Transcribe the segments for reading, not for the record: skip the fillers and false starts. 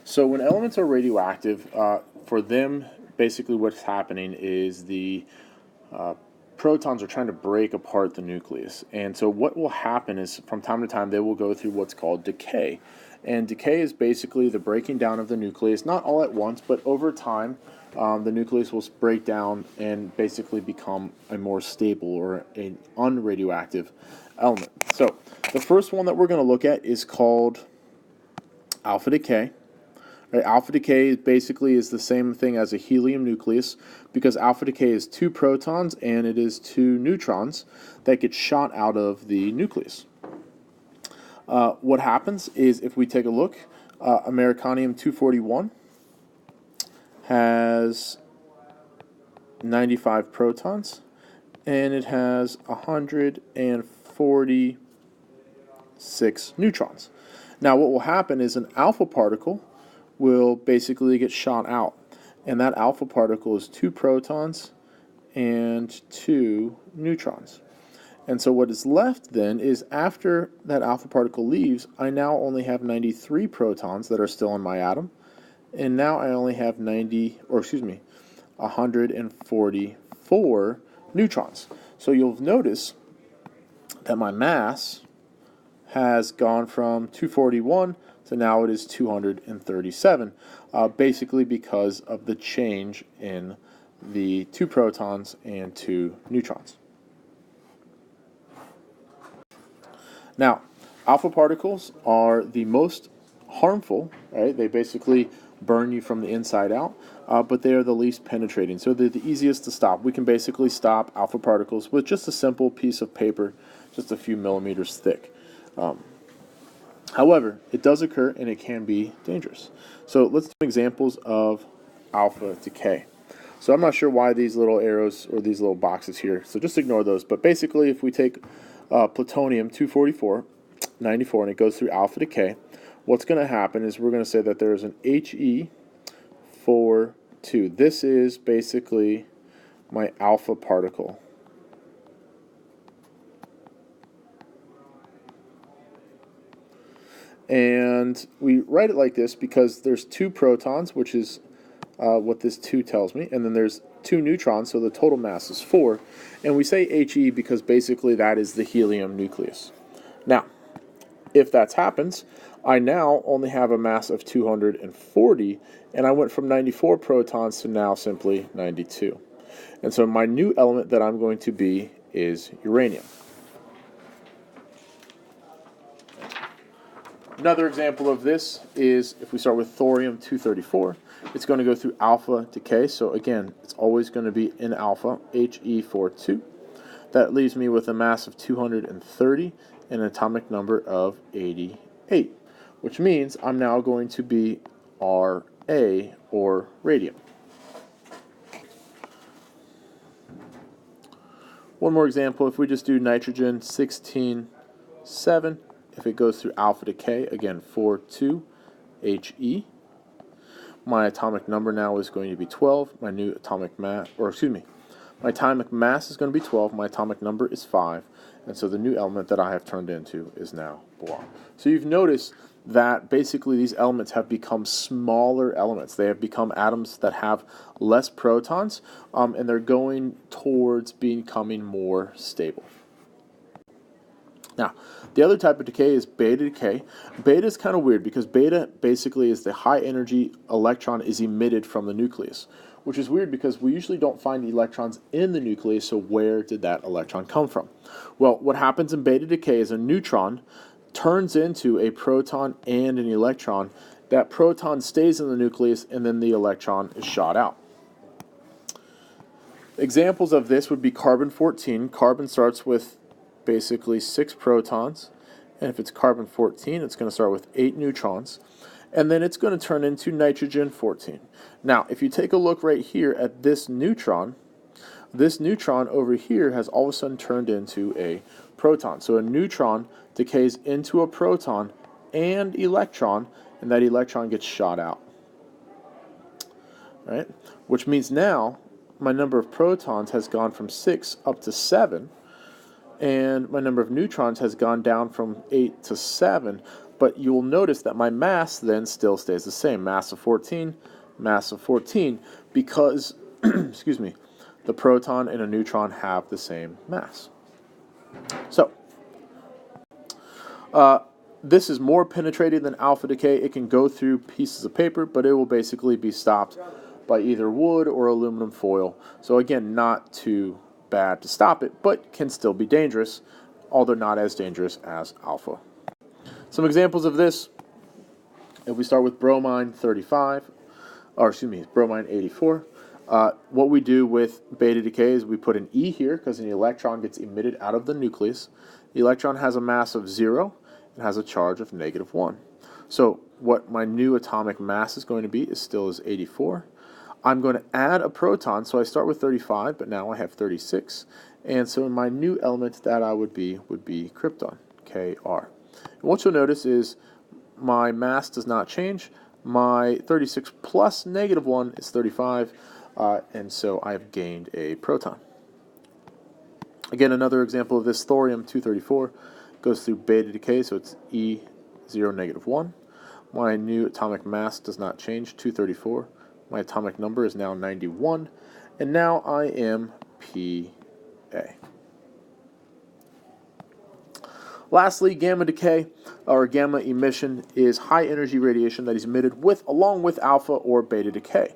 So when elements are radioactive, for them, basically what's happening is the protons are trying to break apart the nucleus. And so what will happen is from time to time they will go through what's called decay. And decay is basically the breaking down of the nucleus, not all at once, but over time the nucleus will break down and basically become a more stable or an unradioactive element. So the first one that we're going to look at is called alpha decay. Right, alpha decay basically is the same thing as a helium nucleus because alpha decay is 2 protons and it is 2 neutrons that get shot out of the nucleus. What happens is if we take a look, Americanium-241 has 95 protons and it has 146 neutrons. Now what will happen is an alpha particle will basically get shot out, and that alpha particle is 2 protons and 2 neutrons. And so what is left then is after that alpha particle leaves, I now only have 93 protons that are still in my atom, and now I only have 144 neutrons. So you'll notice that my mass has gone from 241 so now it is 237, basically because of the change in the 2 protons and 2 neutrons. Now, alpha particles are the most harmful, right? They basically burn you from the inside out, but they are the least penetrating. So they're the easiest to stop. We can basically stop alpha particles with just a simple piece of paper, just a few millimeters thick. However, it does occur and it can be dangerous. So let's do examples of alpha decay. So I'm not sure why these little arrows or these little boxes here, so just ignore those. But basically, if we take plutonium-244, 94, and it goes through alpha decay, what's going to happen is we're going to say that there is an He42. This is basically my alpha particle. And we write it like this because there's 2 protons, which is what this 2 tells me, and then there's 2 neutrons, so the total mass is 4. And we say He because basically that is the helium nucleus. Now, if that happens, I now only have a mass of 240, and I went from 94 protons to now simply 92. And so my new element that I'm going to be is uranium. Another example of this is if we start with thorium-234, it's going to go through alpha decay. So again, it's always going to be in alpha, He42. That leaves me with a mass of 230 and an atomic number of 88, which means I'm now going to be Ra, or radium. One more example, if we just do nitrogen-16, 7, if it goes through alpha decay, again, 42 He. My atomic number now is going to be 12. My new atomic mass, my atomic mass is going to be 12. My atomic number is 5. And so the new element that I have turned into is now boron. So you've noticed that basically these elements have become smaller elements. They have become atoms that have less protons, and they're going towards becoming more stable. Now, the other type of decay is beta decay. Beta is kind of weird because beta basically is the high energy electron is emitted from the nucleus, which is weird because we usually don't find electrons in the nucleus, so where did that electron come from? Well, what happens in beta decay is a neutron turns into a proton and an electron. That proton stays in the nucleus and then the electron is shot out. Examples of this would be carbon-14. Carbon starts with basically 6 protons, and if it's carbon-14, it's going to start with 8 neutrons, and then it's going to turn into nitrogen-14. Now, if you take a look right here at this neutron over here has all of a sudden turned into a proton. So a neutron decays into a proton and electron, and that electron gets shot out. Right? Which means now my number of protons has gone from 6 up to 7, and my number of neutrons has gone down from 8 to 7, but you'll notice that my mass then still stays the same, mass of 14, because, excuse me, the proton and a neutron have the same mass. So, this is more penetrating than alpha decay. It can go through pieces of paper, but it will basically be stopped by either wood or aluminum foil. So again, not too bad to stop it, but can still be dangerous, although not as dangerous as alpha. Some examples of this, if we start with bromine 35, or excuse me, bromine 84, what we do with beta decay is we put an E here because an electron gets emitted out of the nucleus. The electron has a mass of 0 and has a charge of -1. So what my new atomic mass is going to be is still is 84. I'm going to add a proton, so I start with 35, but now I have 36. And so my new element that I would be krypton, Kr. And what you'll notice is my mass does not change. My 36 plus -1 is 35, and so I've gained a proton. Again, another example of this, thorium-234 goes through beta decay, so it's E0 -1. My new atomic mass does not change, 234. My atomic number is now 91, and now I am Pa. Lastly, gamma decay or gamma emission is high energy radiation that is emitted along with alpha or beta decay.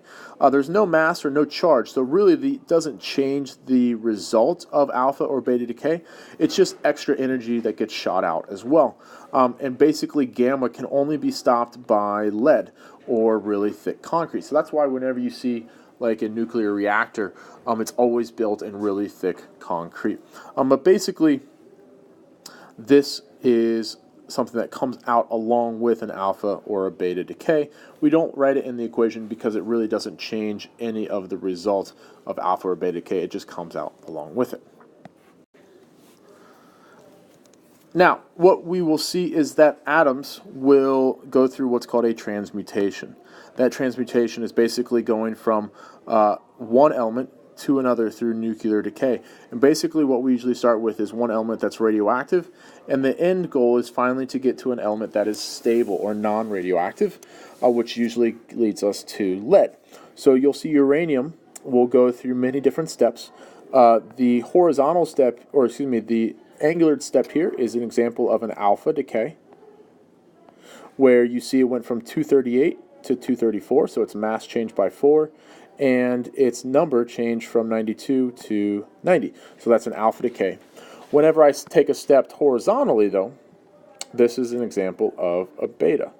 There's no mass or no charge, so really it doesn't change the result of alpha or beta decay. It's just extra energy that gets shot out as well. And basically gamma can only be stopped by lead or really thick concrete. So that's why whenever you see like a nuclear reactor, it's always built in really thick concrete. But basically, this is something that comes out along with an alpha or a beta decay. We don't write it in the equation because it really doesn't change any of the results of alpha or beta decay. It just comes out along with it. Now, what we will see is that atoms will go through what's called a transmutation. That transmutation is basically going from one element to another through nuclear decay. And basically what we usually start with is one element that's radioactive, and the end goal is finally to get to an element that is stable or non-radioactive, which usually leads us to lead. So you'll see uranium will go through many different steps. The horizontal step, or excuse me, the angular step here is an example of an alpha decay, where you see it went from 238 to 234, so its mass changed by 4, and its number changed from 92 to 90. So that's an alpha decay. Whenever I take a step horizontally, though, this is an example of a beta.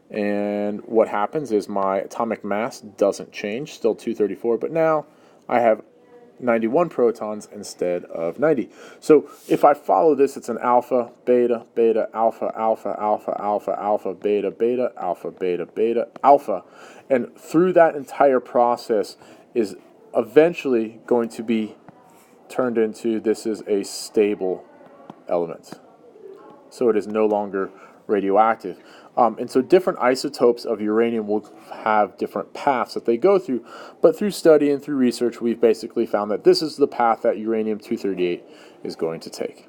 And what happens is my atomic mass doesn't change, still 234, but now I have 91 protons instead of 90. So if I follow this, it's an alpha, beta, beta, alpha, alpha, alpha, alpha, alpha, beta, beta, alpha, beta, beta, alpha. And through that entire process is eventually going to be turned into this is a stable element. So it is no longer radioactive. And so different isotopes of uranium will have different paths that they go through, but through study and through research, we've basically found that this is the path that uranium-238 is going to take.